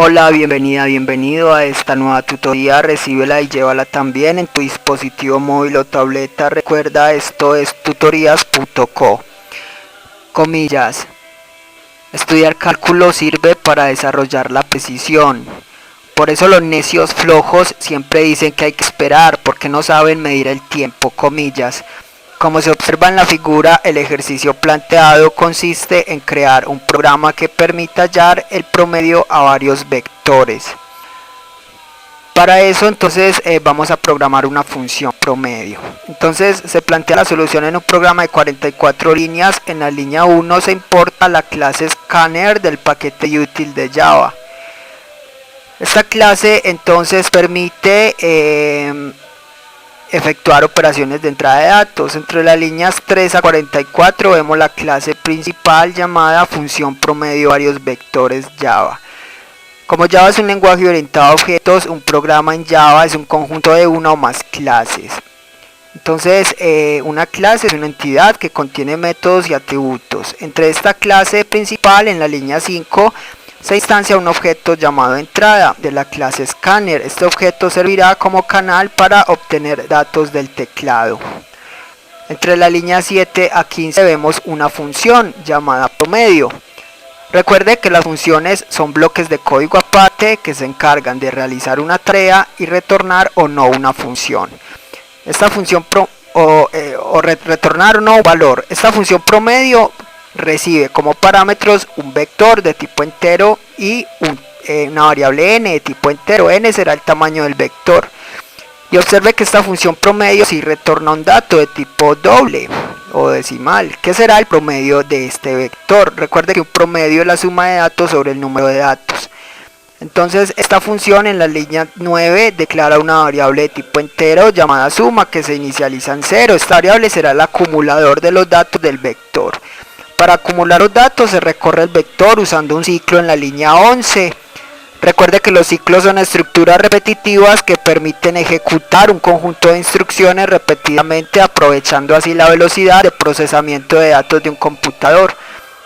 Hola, bienvenida, bienvenido a esta nueva tutoría. Recíbela y llévala también en tu dispositivo móvil o tableta. Recuerda, esto es tutorías.co. Comillas. Estudiar cálculo sirve para desarrollar la precisión. Por eso los necios flojos siempre dicen que hay que esperar porque no saben medir el tiempo. Comillas. Como se observa en la figura, el ejercicio planteado consiste en crear un programa que permita hallar el promedio a varios vectores. Para eso entonces vamos a programar una función promedio. Entonces se plantea la solución en un programa de 44 líneas. En la línea 1 se importa la clase Scanner del paquete útil de Java. Esta clase entonces permite efectuar operaciones de entrada de datos. Entre las líneas 3 a 44 vemos la clase principal llamada función promedio varios vectores Java. Como Java es un lenguaje orientado a objetos, un programa en Java es un conjunto de una o más clases. Entonces, una clase es una entidad que contiene métodos y atributos. Entre esta clase principal, en la línea 5, se instancia un objeto llamado entrada de la clase Scanner. Este objeto servirá como canal para obtener datos del teclado. Entre la línea 7 a 15 vemos una función llamada promedio. Recuerde que las funciones son bloques de código aparte que se encargan de realizar una tarea y retornar o no una función. Esta función retornar o no un valor. Esta función promedio recibe como parámetros un vector de tipo entero y una variable n de tipo entero. N será el tamaño del vector. Y observe que esta función promedio sí retorna un dato de tipo doble o decimal, que será el promedio de este vector. Recuerde que un promedio es la suma de datos sobre el número de datos. Entonces esta función en la línea 9 declara una variable de tipo entero llamada suma que se inicializa en 0. Esta variable será el acumulador de los datos del vector. Para acumular los datos se recorre el vector usando un ciclo en la línea 11. Recuerde que los ciclos son estructuras repetitivas que permiten ejecutar un conjunto de instrucciones repetidamente, aprovechando así la velocidad de procesamiento de datos de un computador.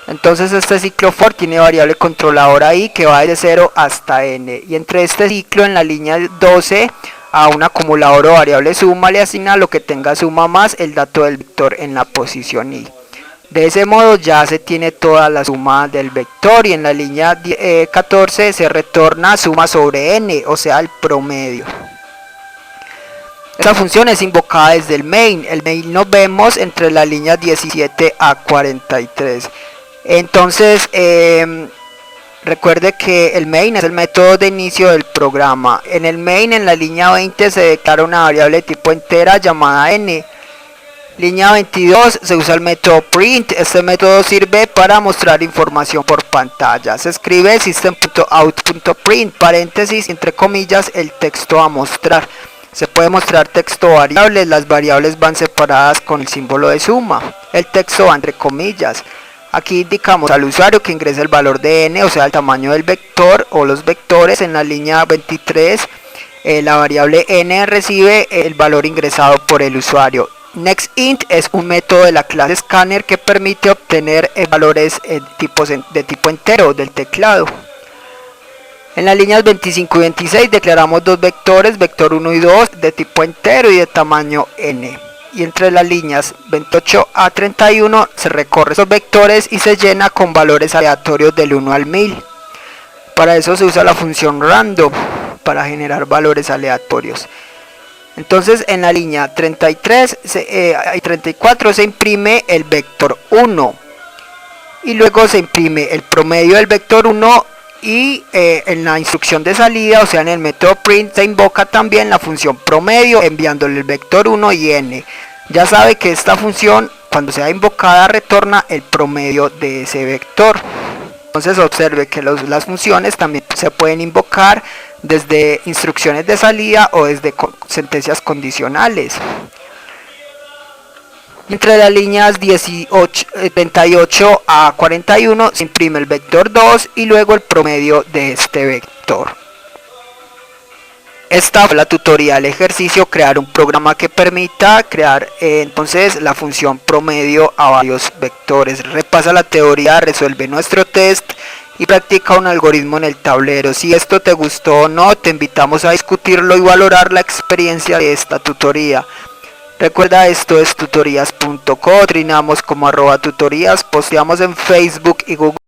Entonces este ciclo for tiene variable controladora i que va desde 0 hasta n. Y entre este ciclo en la línea 12 a un acumulador o variable suma le asigna lo que tenga suma más el dato del vector en la posición i. De ese modo ya se tiene toda la suma del vector y en la línea 14 se retorna suma sobre n, o sea el promedio. Esta función es invocada desde el main. El main lo vemos entre las líneas 17 a 43. Entonces recuerde que el main es el método de inicio del programa. En el main en la línea 20 se declara una variable de tipo entera llamada n. Línea 22 se usa el método print. Este método sirve para mostrar información por pantalla. Se escribe system.out.print, paréntesis, entre comillas, el texto a mostrar. Se puede mostrar texto variable, las variables van separadas con el símbolo de suma. El texto va entre comillas. Aquí indicamos al usuario que ingrese el valor de n, o sea el tamaño del vector o los vectores. En la línea 23 la variable n recibe el valor ingresado por el usuario. NextInt es un método de la clase Scanner que permite obtener valores de tipo entero del teclado. En las líneas 25 y 26 declaramos dos vectores, vector 1 y 2, de tipo entero y de tamaño n. Y entre las líneas 28 a 31 se recorre esos vectores y se llena con valores aleatorios del 1 al 1000. Para eso se usa la función random para generar valores aleatorios. Entonces en la línea 33 y 34 se imprime el vector 1 y luego se imprime el promedio del vector 1 y en la instrucción de salida, o sea en el método print, se invoca también la función promedio enviándole el vector 1 y n. Ya sabe que esta función cuando sea invocada retorna el promedio de ese vector. Entonces observe que las funciones también se pueden invocar desde instrucciones de salida o desde sentencias condicionales. Entre las líneas 38 a 41 se imprime el vector 2 y luego el promedio de este vector. Esta fue la tutorial ejercicio, crear un programa que permita crear entonces la función promedio a varios vectores. Repasa la teoría, resuelve nuestro test y practica un algoritmo en el tablero. Si esto te gustó o no, te invitamos a discutirlo y valorar la experiencia de esta tutoría. Recuerda, esto es tutorías.co, trinamos como @tutorías, posteamos en Facebook y Google